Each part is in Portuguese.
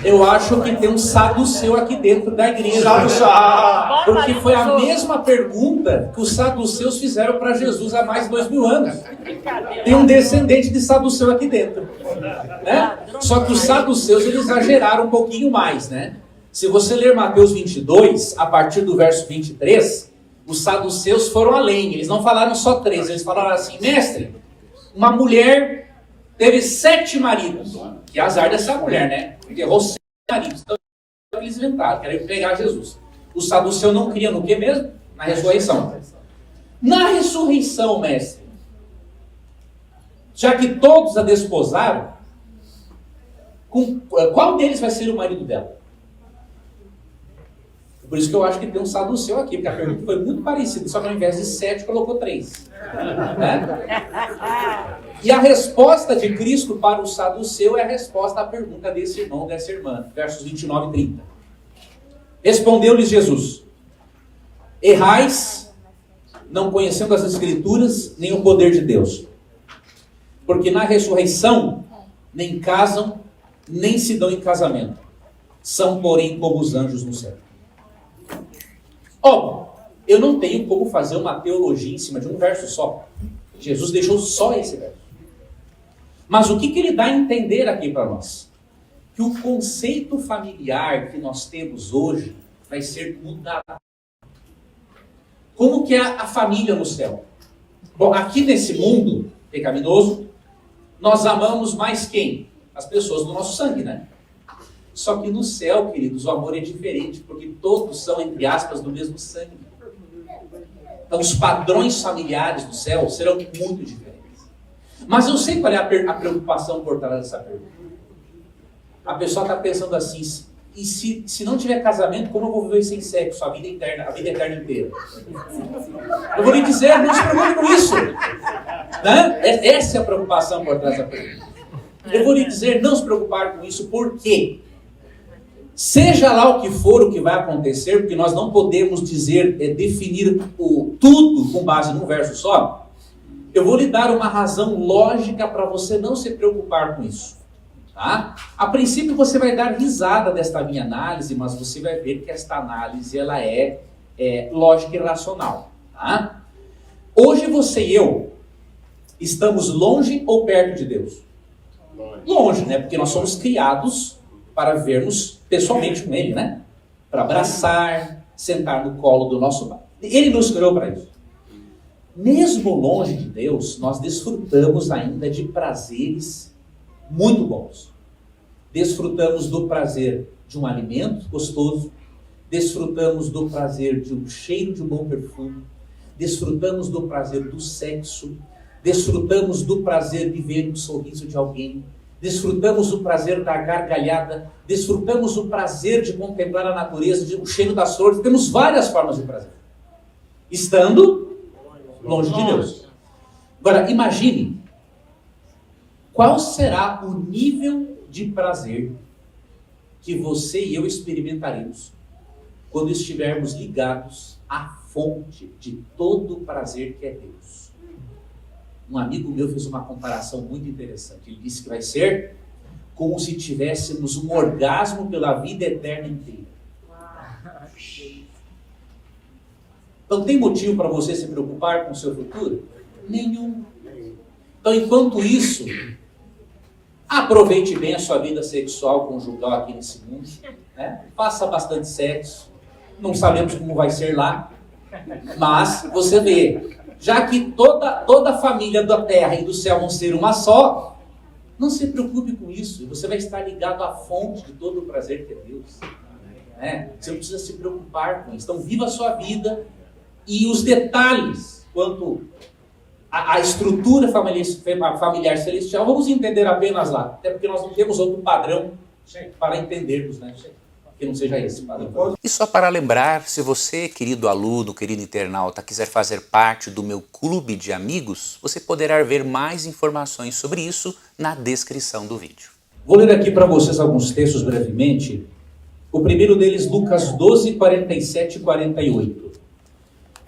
Eu acho que tem um saduceu aqui dentro da igreja. Porque foi a mesma pergunta que os saduceus fizeram para Jesus há mais de 2000 anos. Tem um descendente de saduceu aqui dentro. Né? Só que os saduceus eles exageraram um pouquinho mais, né? Se você ler Mateus 22, a partir do verso 23, os saduceus foram além. Eles não falaram só 3, eles falaram assim: mestre, uma mulher teve 7 maridos. Que azar dessa mulher, né? Enterrou 7 maridos. Então eles inventaram, querem pegar Jesus. O saduceu não cria no que mesmo? Na ressurreição. Na ressurreição, mestre, já que todos a desposaram, qual deles vai ser o marido dela? Por isso que eu acho que tem um saduceu aqui, porque a pergunta foi muito parecida, só que ao invés de 7, colocou 3. Né? E a resposta de Cristo para o saduceu é a resposta à pergunta desse irmão, dessa irmã, versos 29 e 30. Respondeu-lhes Jesus: errais, não conhecendo as Escrituras, nem o poder de Deus. Porque na ressurreição, nem casam, nem se dão em casamento. São, porém, como os anjos no céu. Óbvio, eu não tenho como fazer uma teologia em cima de um verso só. Jesus deixou só esse verso. Mas o que ele dá a entender aqui para nós? Que o conceito familiar que nós temos hoje vai ser mudado. Como que é a família no céu? Bom, aqui nesse mundo pecaminoso, nós amamos mais quem? As pessoas do nosso sangue, né? Só que no céu, queridos, o amor é diferente, porque todos são, entre aspas, do mesmo sangue. Então os padrões familiares do céu serão muito diferentes. Mas eu sei qual é a preocupação por trás dessa pergunta. A pessoa está pensando assim: e se não tiver casamento, como eu vou viver sem sexo a vida eterna inteira? Eu vou lhe dizer, não se preocupe com isso. Né? Essa é a preocupação por trás da pergunta. Eu vou lhe dizer, não se preocupar com isso, por quê? Seja lá o que for o que vai acontecer, porque nós não podemos dizer, definir tudo com base num verso só, eu vou lhe dar uma razão lógica para você não se preocupar com isso. Tá? A princípio você vai dar risada desta minha análise, mas você vai ver que esta análise ela é lógica e racional. Tá? Hoje você e eu estamos longe ou perto de Deus? Longe, né? Porque nós somos criados para vermos pessoalmente com Ele, né? Para abraçar, sentar no colo do nosso pai. Ele nos criou para isso. Mesmo longe de Deus, nós desfrutamos ainda de prazeres muito bons. Desfrutamos do prazer de um alimento gostoso, desfrutamos do prazer de um cheiro de um bom perfume, desfrutamos do prazer do sexo, desfrutamos do prazer de ver um sorriso de alguém, desfrutamos do prazer da gargalhada, desfrutamos do prazer de contemplar a natureza, o cheiro das flores. Temos várias formas de prazer, estando longe de Deus. Agora, imagine, qual será o nível de prazer que você e eu experimentaremos quando estivermos ligados à fonte de todo o prazer que é Deus? Um amigo meu fez uma comparação muito interessante. Ele disse que vai ser como se tivéssemos um orgasmo pela vida eterna inteira. Então tem motivo para você se preocupar com o seu futuro? Nenhum. Então enquanto isso, aproveite bem a sua vida sexual conjugal aqui nesse mundo, né? Faça bastante sexo. Não sabemos como vai ser lá, mas você vê, já que toda a família da terra e do céu vão ser uma só, não se preocupe com isso. Você vai estar ligado à fonte de todo o prazer que é Deus. Né? Você não precisa se preocupar com isso. Então viva a sua vida e os detalhes quanto a estrutura familiar celestial, vamos entender apenas lá. Até porque nós não temos outro padrão para entendermos, né? Que não seja esse padrão. E só para lembrar, se você, querido aluno, querido internauta, quiser fazer parte do meu clube de amigos, você poderá ver mais informações sobre isso na descrição do vídeo. Vou ler aqui para vocês alguns textos brevemente. O primeiro deles, Lucas 12, 47 e 48.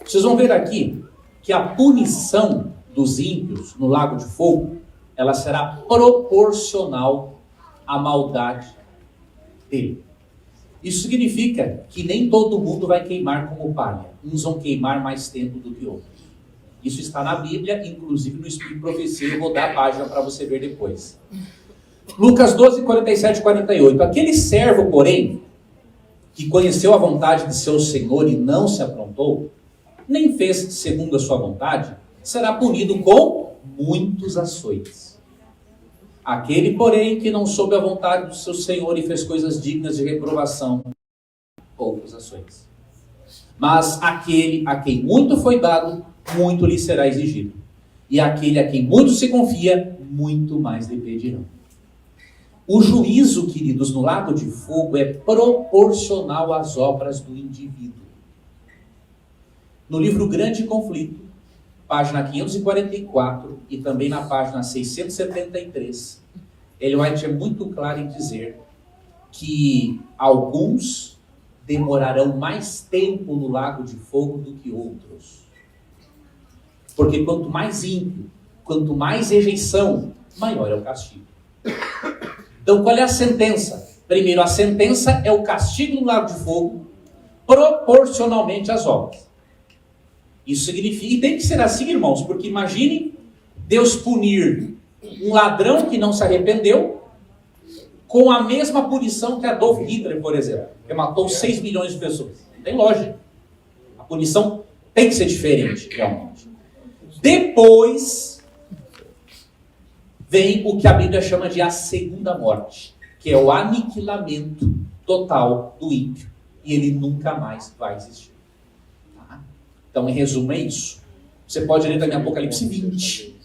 Vocês vão ver aqui que a punição dos ímpios no lago de fogo, ela será proporcional à maldade dele. Isso significa que nem todo mundo vai queimar como palha. Uns vão queimar mais tempo do que outros. Isso está na Bíblia, inclusive no Espírito de Profecia. Eu vou dar a página para você ver depois. Lucas 12, 47 e 48. Aquele servo, porém, que conheceu a vontade de seu senhor e não se aprontou, nem fez segundo a sua vontade, será punido com muitos açoites. Aquele, porém, que não soube a vontade do seu senhor e fez coisas dignas de reprovação, poucos açoites. Mas aquele a quem muito foi dado, muito lhe será exigido. E aquele a quem muito se confia, muito mais lhe pedirão. O juízo, queridos, no lago de fogo é proporcional às obras do indivíduo. No livro Grande Conflito, página 544 e também na página 673, Ellen White é muito claro em dizer que alguns demorarão mais tempo no lago de fogo do que outros. Porque quanto mais ímpio, quanto mais rejeição, maior é o castigo. Então, qual é a sentença? Primeiro, a sentença é o castigo no lago de fogo, proporcionalmente às obras. Isso significa, e tem que ser assim, irmãos, porque imagine Deus punir um ladrão que não se arrependeu com a mesma punição que Adolf Hitler, por exemplo, que matou 6 milhões de pessoas. Não tem lógica. A punição tem que ser diferente, realmente. Depois vem o que a Bíblia chama de a segunda morte, que é o aniquilamento total do ímpio. E ele nunca mais vai existir. Tá? Então, em resumo, é isso. Você pode ler também Apocalipse 20.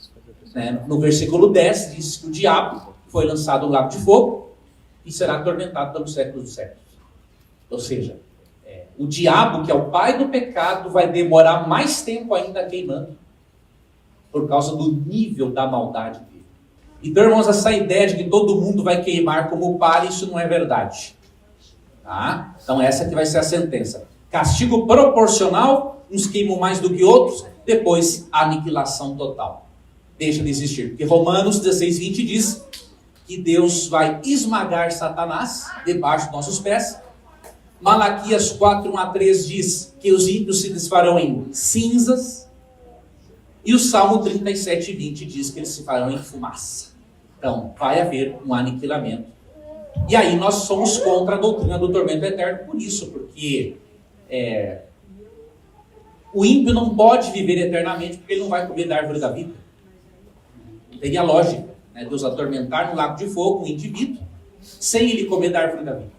Né? No versículo 10, diz que o diabo foi lançado no lago de fogo e será atormentado pelos séculos dos séculos. Ou seja, o diabo, que é o pai do pecado, vai demorar mais tempo ainda queimando, por causa do nível da maldade dele. Então, irmãos, essa ideia de que todo mundo vai queimar como palha, isso não é verdade. Tá? Então, essa que vai ser a sentença. Castigo proporcional, uns queimam mais do que outros, depois aniquilação total. Deixa de existir. Porque Romanos 16, 20 diz que Deus vai esmagar Satanás debaixo dos nossos pés. Malaquias 4, 1 a 3 diz que os ímpios se desfarão em cinzas. E o Salmo 37, 20 diz que eles se farão em fumaça. Então, vai haver um aniquilamento. E aí nós somos contra a doutrina do tormento eterno por isso, porque o ímpio não pode viver eternamente porque ele não vai comer da árvore da vida. Não teria lógica, né? Deus atormentar no lago de fogo um indivíduo sem ele comer da árvore da vida.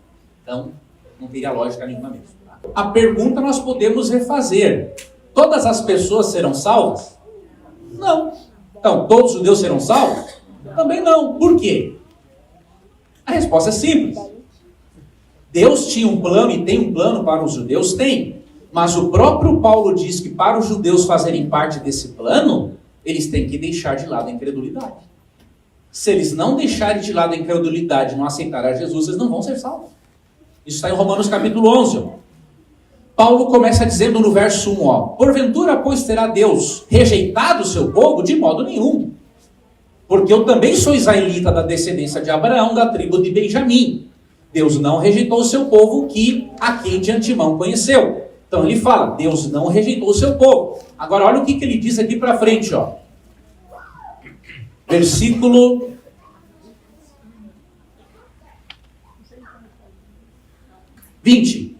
Então, não teria lógica nenhuma mesmo. Tá? A pergunta nós podemos refazer. Todas as pessoas serão salvas? Não. Então, todos os judeus serão salvos? Também não. Por quê? A resposta é simples. Deus tinha um plano e tem um plano para os judeus? Tem. Mas o próprio Paulo diz que para os judeus fazerem parte desse plano, eles têm que deixar de lado a incredulidade. Se eles não deixarem de lado a incredulidade e não aceitarem a Jesus, eles não vão ser salvos. Isso está em Romanos capítulo 11. Paulo começa dizendo no verso 1, porventura, pois, terá Deus rejeitado o seu povo? De modo nenhum. Porque eu também sou israelita da descendência de Abraão, da tribo de Benjamim. Deus não rejeitou o seu povo a quem de antemão conheceu. Então ele fala, Deus não rejeitou o seu povo. Agora olha o que ele diz aqui para frente. Versículo 20.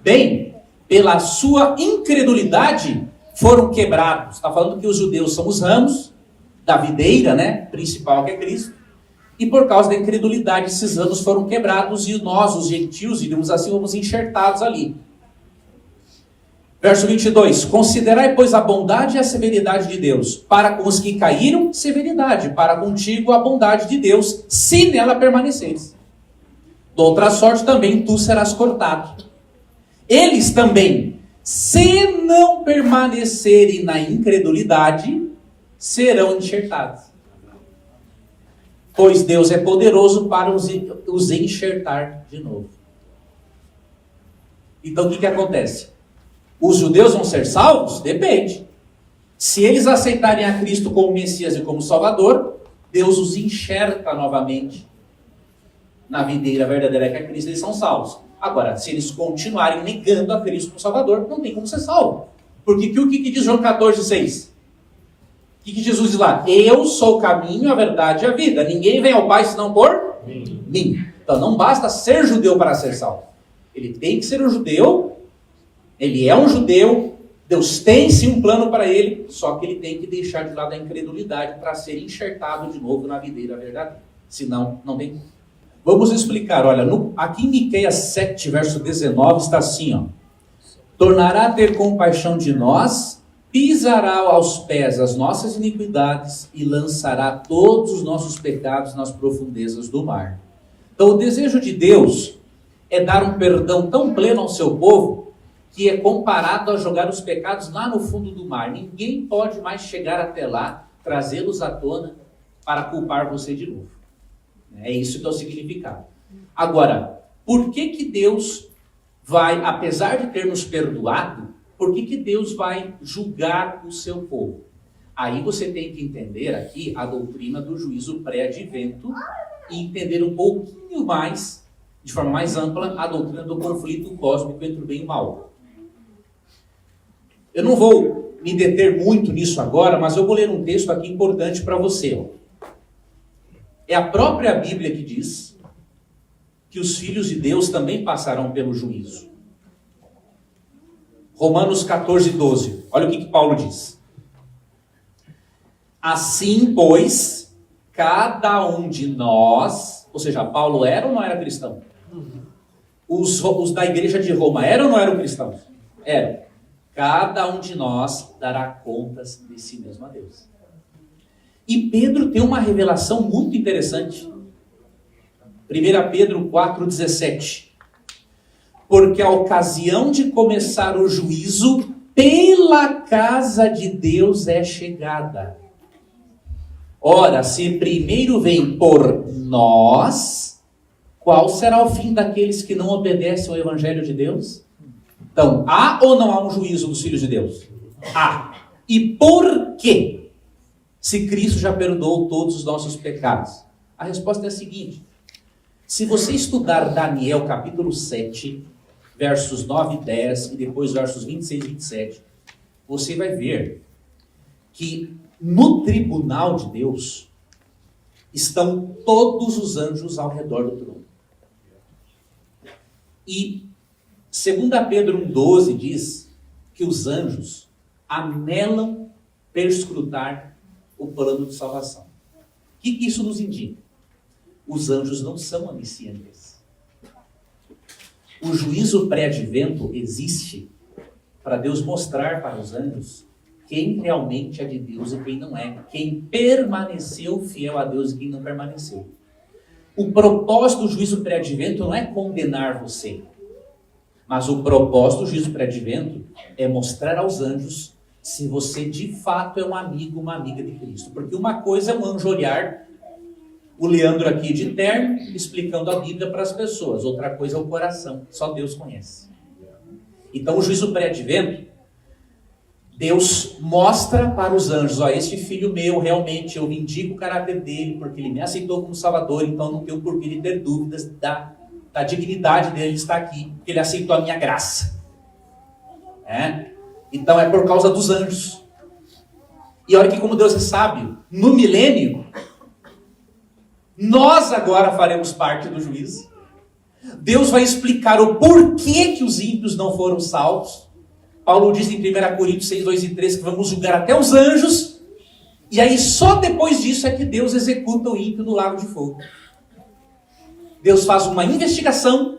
Bem, pela sua incredulidade foram quebrados. Está falando que os judeus são os ramos da videira, né, principal, que é Cristo. E por causa da incredulidade, esses ramos foram quebrados e nós, os gentios, digamos assim, fomos enxertados ali. Verso 22. Considerai, pois, a bondade e a severidade de Deus. Para com os que caíram, severidade. Para contigo, a bondade de Deus, se nela permaneceres. De outra sorte, também tu serás cortado. Eles também, se não permanecerem na incredulidade, serão enxertados. Pois Deus é poderoso para os enxertar de novo. Então o que acontece? Os judeus vão ser salvos? Depende. Se eles aceitarem a Cristo como Messias e como Salvador, Deus os enxerta novamente. na videira verdadeira que é Cristo, eles são salvos. Agora, se eles continuarem negando a Cristo como Salvador, não tem como ser salvo. Porque o que diz João 14,6? O que Jesus diz lá? Eu sou o caminho, a verdade e a vida. Ninguém vem ao Pai senão por mim. Então não basta ser judeu para ser salvo. Ele tem que ser um judeu, ele é um judeu, Deus tem sim um plano para ele, só que ele tem que deixar de lado a incredulidade para ser enxertado de novo na videira verdadeira. Senão, não tem. Vamos explicar, olha, aqui em Miqueias 7, verso 19, está assim, ó. Tornará a ter compaixão de nós, pisará aos pés as nossas iniquidades e lançará todos os nossos pecados nas profundezas do mar. Então o desejo de Deus é dar um perdão tão pleno ao seu povo que é comparado a jogar os pecados lá no fundo do mar. Ninguém pode mais chegar até lá, trazê-los à tona para culpar você de novo. É isso que é o significado. Agora, por que Deus vai, apesar de ter nos perdoado, por que Deus vai julgar o seu povo? Aí você tem que entender aqui a doutrina do juízo pré-advento e entender um pouquinho mais, de forma mais ampla, a doutrina do conflito cósmico entre o bem e o mal. Eu não vou me deter muito nisso agora, mas eu vou ler um texto aqui importante para você. É a própria Bíblia que diz que os filhos de Deus também passarão pelo juízo. Romanos 14, 12. Olha o que Paulo diz. Assim, pois, cada um de nós, ou seja, Paulo era ou não era cristão? Os da igreja de Roma eram ou não eram cristãos? Eram. Cada um de nós dará contas de si mesmo a Deus. E Pedro tem uma revelação muito interessante. 1 Pedro 4,17. Porque a ocasião de começar o juízo pela casa de Deus é chegada. Ora, se primeiro vem por nós, qual será o fim daqueles que não obedecem ao Evangelho de Deus? Então, há ou não há um juízo dos filhos de Deus? Há. E por quê? Se Cristo já perdoou todos os nossos pecados. A resposta é a seguinte. Se você estudar Daniel capítulo 7, versos 9 e 10, e depois versos 26 e 27, você vai ver que no tribunal de Deus estão todos os anjos ao redor do trono. E 2 Pedro 1,12 diz que os anjos anelam perscrutar o plano de salvação. O que isso nos indica? Os anjos não são oniscientes. O juízo pré-advento existe para Deus mostrar para os anjos quem realmente é de Deus e quem não é. Quem permaneceu fiel a Deus e quem não permaneceu. O propósito do juízo pré-advento não é condenar você. Mas o propósito do juízo pré-advento é mostrar aos anjos se você de fato é um amigo, uma amiga de Cristo. Porque uma coisa é um anjo olhar, o Leandro aqui de terno, explicando a Bíblia para as pessoas. Outra coisa é o coração, só Deus conhece. Então o juízo pré-advento, Deus mostra para os anjos, ó, este filho meu, realmente, eu indico o caráter dele, porque ele me aceitou como Salvador, então não tenho por que ele ter dúvidas da dignidade dele estar aqui, porque ele aceitou a minha graça. Então é por causa dos anjos. E olha que como Deus é sábio, no milênio, nós agora faremos parte do juízo. Deus vai explicar o porquê que os ímpios não foram salvos. Paulo diz em 1 Coríntios 6, 2 e 3 que vamos julgar até os anjos. E aí só depois disso é que Deus executa o ímpio no lago de fogo. Deus faz uma investigação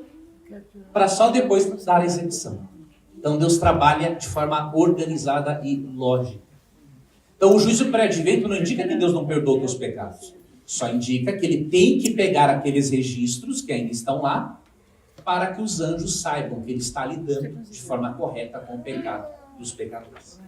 para só depois dar a execução. Então Deus trabalha de forma organizada e lógica. Então o juízo pré-advento não indica que Deus não perdoa os pecados. Só indica que ele tem que pegar aqueles registros que ainda estão lá para que os anjos saibam que ele está lidando de forma correta com o pecado dos pecadores.